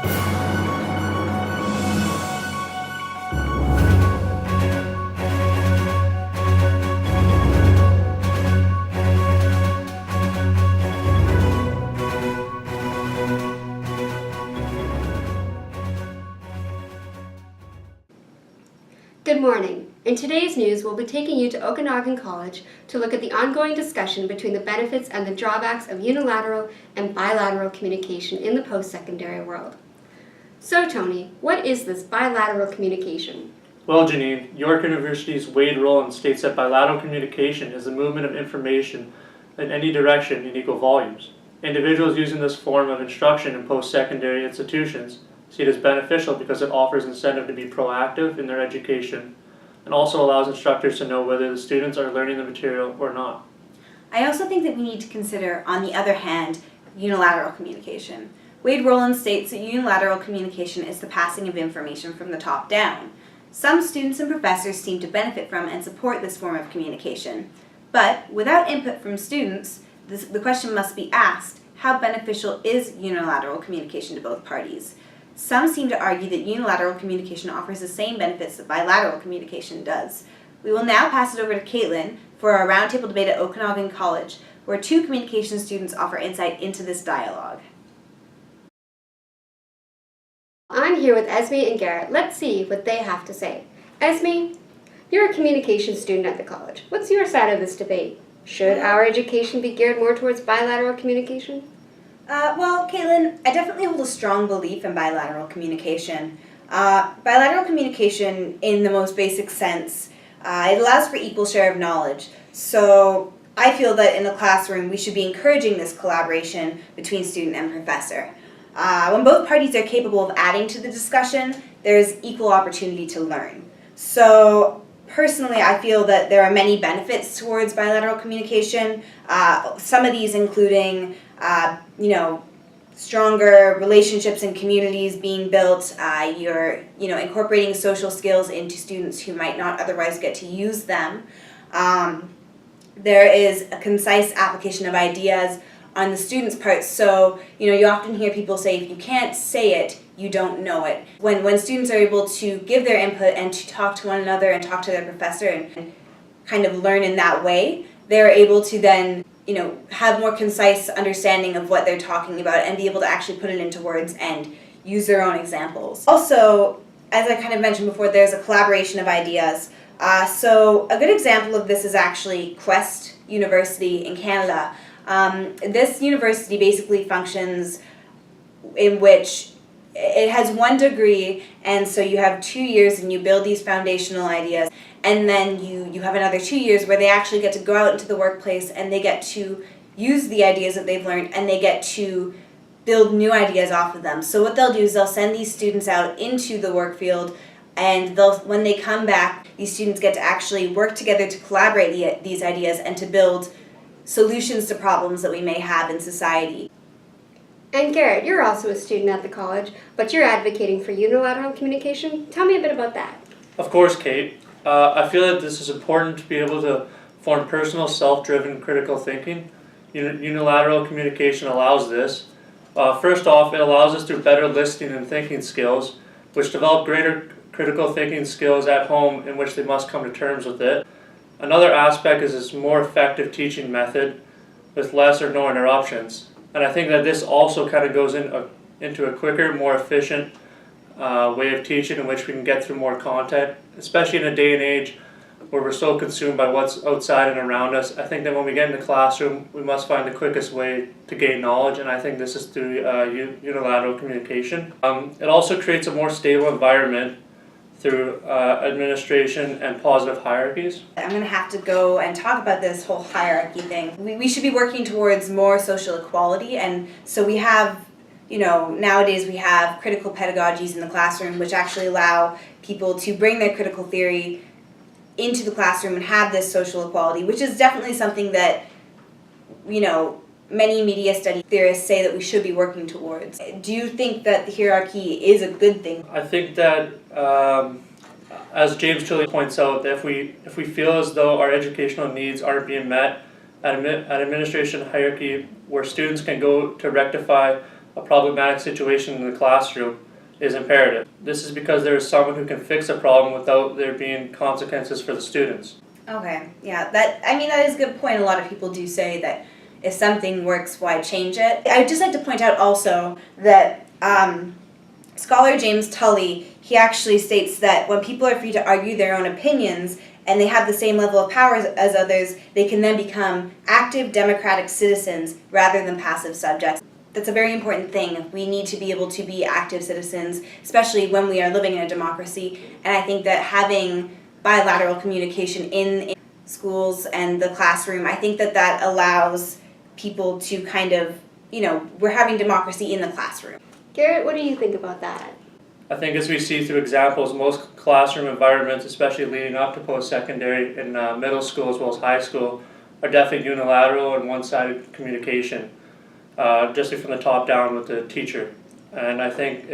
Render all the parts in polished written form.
Good morning. In today's news, we'll be taking you to Okanagan College to look at the ongoing discussion between the benefits and the drawbacks of unilateral and bilateral communication in the post-secondary world. So, Tony, what is this bilateral communication? Well, Janine, York University's Wade Rowland states that bilateral communication is the movement of information in any direction in equal volumes. Individuals using this form of instruction in post-secondary institutions see it as beneficial because it offers incentive to be proactive in their education and also allows instructors to know whether the students are learning the material or not. I also think that we need to consider, on the other hand, unilateral communication. Wade Rowland states that unilateral communication is the passing of information from the top down. Some students and professors seem to benefit from and support this form of communication. But without input from students, the question must be asked, how beneficial is unilateral communication to both parties? Some seem to argue that unilateral communication offers the same benefits that bilateral communication does. We will now pass it over to Caitlin for our roundtable debate at Okanagan College, where two communication students offer insight into this dialogue. I'm here with Esme and Garrett. Let's see what they have to say. Esme, you're a communication student at the college. What's your side of this debate? Should our education be geared more towards bilateral communication? Well, Caitlin, I definitely hold a strong belief in bilateral communication. Bilateral communication, in the most basic sense, it allows for equal share of knowledge. So I feel that in the classroom we should be encouraging this collaboration between student and professor. When both parties are capable of adding to the discussion, there's equal opportunity to learn. So personally, I feel that there are many benefits towards bilateral communication. Some of these including stronger relationships and communities being built. You're incorporating social skills into students who might not otherwise get to use them. There is a concise application of ideas on the student's part. So, you often hear people say, if you can't say it, you don't know it. When students are able to give their input and to talk to one another and talk to their professor and kind of learn in that way, they're able to then have more concise understanding of what they're talking about and be able to actually put it into words and use their own examples. Also, as I kind of mentioned before, there's a collaboration of ideas. So a good example of this is actually Quest University in Canada. This university basically functions in which it has one degree, and so you have 2 years and you build these foundational ideas, and then you have another 2 years where they actually get to go out into the workplace and they get to use the ideas that they've learned and they get to build new ideas off of them. So what they'll do is they'll send these students out into the work field, and when they come back, these students get to actually work together to collaborate these ideas and to build solutions to problems that we may have in society. And Garrett, you're also a student at the college, but you're advocating for unilateral communication. Tell me a bit about that. Of course, Kate. I feel that this is important to be able to form personal, self-driven critical thinking. Unilateral communication allows this. First off, it allows us to better listening and thinking skills, which develop greater critical thinking skills at home in which they must come to terms with it. Another aspect is this more effective teaching method with less or no interruptions. And I think that this also kind of goes into a quicker, more efficient way of teaching in which we can get through more content, especially in a day and age where we're so consumed by what's outside and around us. I think that when we get in the classroom, we must find the quickest way to gain knowledge, and I think this is through unilateral communication. It also creates a more stable environment through administration and positive hierarchies. I'm going to have to go and talk about this whole hierarchy thing. We should be working towards more social equality, and so we have, nowadays we have critical pedagogies in the classroom which actually allow people to bring their critical theory into the classroom and have this social equality, which is definitely something that, many media study theorists say that we should be working towards. Do you think that the hierarchy is a good thing? I think that, as James Chili points out, that if we feel as though our educational needs aren't being met at administration hierarchy, where students can go to rectify a problematic situation in the classroom is imperative. This is because there is someone who can fix a problem without there being consequences for the students. Okay, yeah, that is a good point. A lot of people do say that if something works, why change it? I'd just like to point out also that scholar James Tully, he actually states that when people are free to argue their own opinions and they have the same level of power as others, they can then become active democratic citizens rather than passive subjects. That's a very important thing. We need to be able to be active citizens, especially when we are living in a democracy. And I think that having bilateral communication in schools and the classroom, I think that that allows people to kind of, we're having democracy in the classroom. Garrett, what do you think about that? I think as we see through examples, most classroom environments, especially leading up to post-secondary in middle school as well as high school, are definitely unilateral and one-sided communication, just from the top down with the teacher. And I think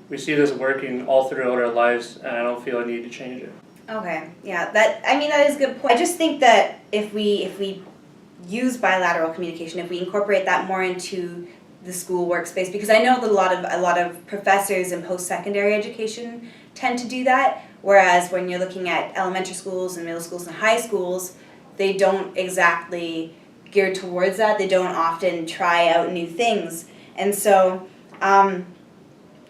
we see this working all throughout our lives, and I don't feel a need to change it. Okay, yeah, that is a good point. I just think that if we use bilateral communication, if we incorporate that more into the school workspace, because I know that a lot of professors in post-secondary education tend to do that, whereas when you're looking at elementary schools and middle schools and high schools, they don't exactly gear towards that. They don't often try out new things. And so, I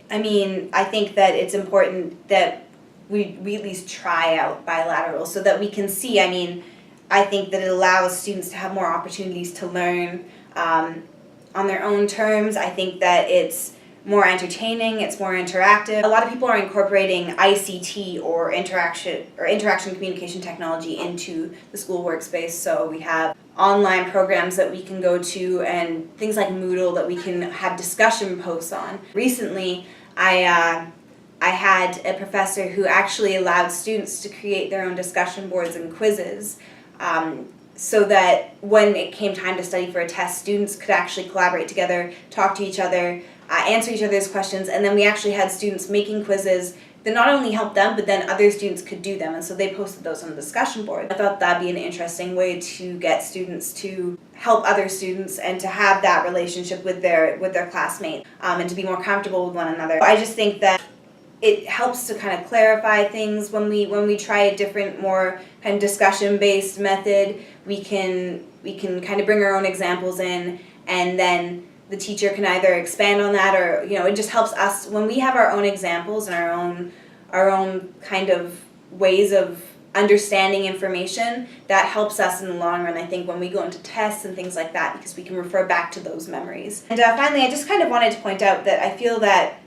think that it's important that we at least try out bilateral so that we can see. I think that it allows students to have more opportunities to learn on their own terms. I think that it's more entertaining, it's more interactive. A lot of people are incorporating ICT or interaction communication technology into the school workspace. So we have online programs that we can go to and things like Moodle that we can have discussion posts on. Recently, I had a professor who actually allowed students to create their own discussion boards and quizzes, so that when it came time to study for a test, students could actually collaborate together, talk to each other, answer each other's questions, and then we actually had students making quizzes that not only helped them, but then other students could do them, and so they posted those on the discussion board. I thought that'd be an interesting way to get students to help other students and to have that relationship with their classmates, and to be more comfortable with one another. I just think that it helps to kind of clarify things when we try a different, more kind of discussion-based method. We can kind of bring our own examples in, and then the teacher can either expand on that, or it just helps us when we have our own examples and our own kind of ways of understanding information. That helps us in the long run, I think, when we go into tests and things like that, because we can refer back to those memories. And finally, I just kind of wanted to point out that I feel that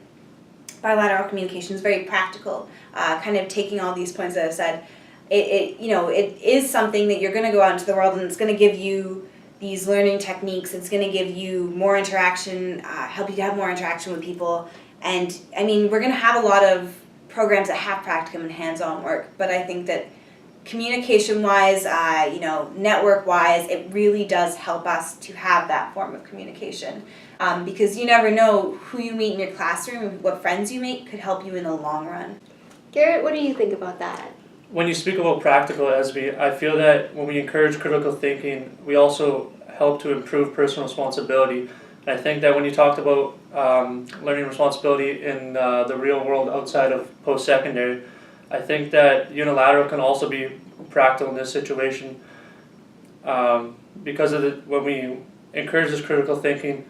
bilateral communication is very practical, kind of taking all these points that I've said. It is something that you're going to go out into the world, and it's going to give you these learning techniques. It's going to give you more interaction, help you to have more interaction with people. And we're going to have a lot of programs that have practicum and hands-on work, but I think that communication-wise, network-wise, it really does help us to have that form of communication. Because you never know who you meet in your classroom and what friends you make could help you in the long run. Garrett, what do you think about that? When you speak about practical, Esby, I feel that when we encourage critical thinking, we also help to improve personal responsibility. And I think that when you talked about learning responsibility in the real world outside of post-secondary, I think that unilateral can also be practical in this situation, because when we encourage this critical thinking,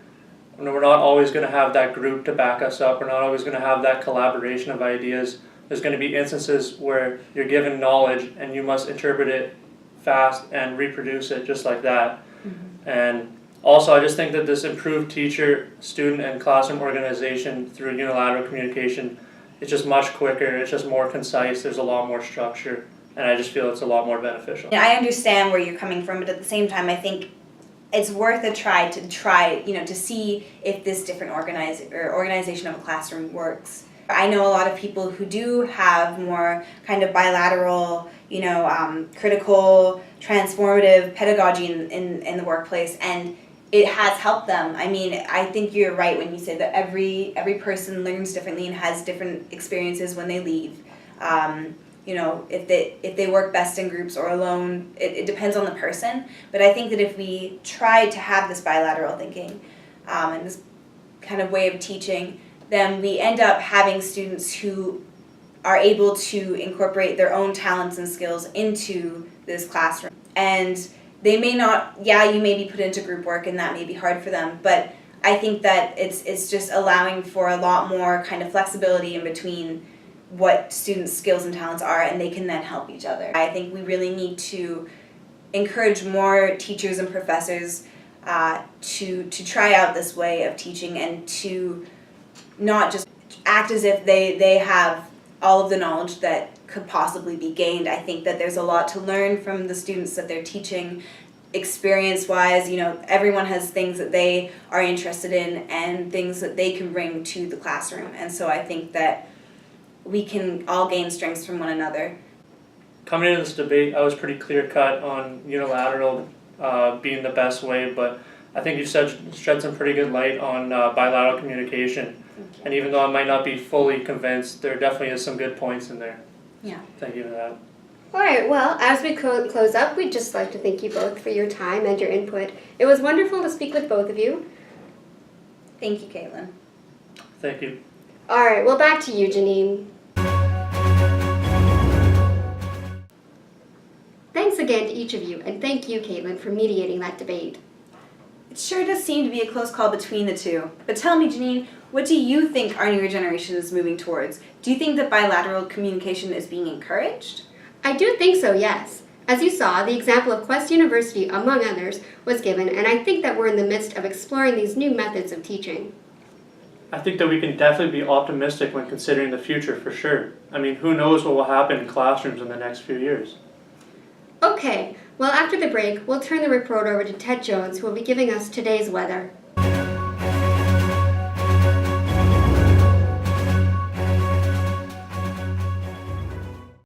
we're not always going to have that group to back us up. We're not always going to have that collaboration of ideas. There's going to be instances where you're given knowledge and you must interpret it fast and reproduce it just like that. Mm-hmm. And also, I just think that this improved teacher, student, and classroom organization through unilateral communication is just much quicker. It's just more concise. There's a lot more structure, and I just feel it's a lot more beneficial. Yeah, I understand where you're coming from, but at the same time, I think it's worth a try, to see if this different organization of a classroom works. I know a lot of people who do have more kind of bilateral, critical, transformative pedagogy in the workplace, and it has helped them. I think you're right when you say that every person learns differently and has different experiences when they leave. If they work best in groups or alone, it depends on the person. But I think that if we try to have this bilateral thinking, and this kind of way of teaching, then we end up having students who are able to incorporate their own talents and skills into this classroom. And they may not, you may be put into group work and that may be hard for them, but I think that it's just allowing for a lot more kind of flexibility in between what students' skills and talents are, and they can then help each other. I think we really need to encourage more teachers and professors to try out this way of teaching and to not just act as if they have all of the knowledge that could possibly be gained. I think that there's a lot to learn from the students that they're teaching. Experience-wise, everyone has things that they are interested in and things that they can bring to the classroom. And so I think that we can all gain strengths from one another. Coming into this debate, I was pretty clear-cut on unilateral being the best way, but I think you've shed some pretty good light on bilateral communication. And even though I might not be fully convinced, there definitely is some good points in there. Yeah. Thank you for that. All right, well, as we close up, we'd just like to thank you both for your time and your input. It was wonderful to speak with both of you. Thank you, Caitlin. Thank you. All right, well, back to you, Janine. Thanks again to each of you, and thank you, Caitlin, for mediating that debate. It sure does seem to be a close call between the two. But tell me, Janine, what do you think our newer generation is moving towards? Do you think that bilateral communication is being encouraged? I do think so, yes. As you saw, the example of Quest University, among others, was given, and I think that we're in the midst of exploring these new methods of teaching. I think that we can definitely be optimistic when considering the future, for sure. I mean, who knows what will happen in classrooms in the next few years. Okay, well, after the break, we'll turn the report over to Ted Jones, who will be giving us today's weather.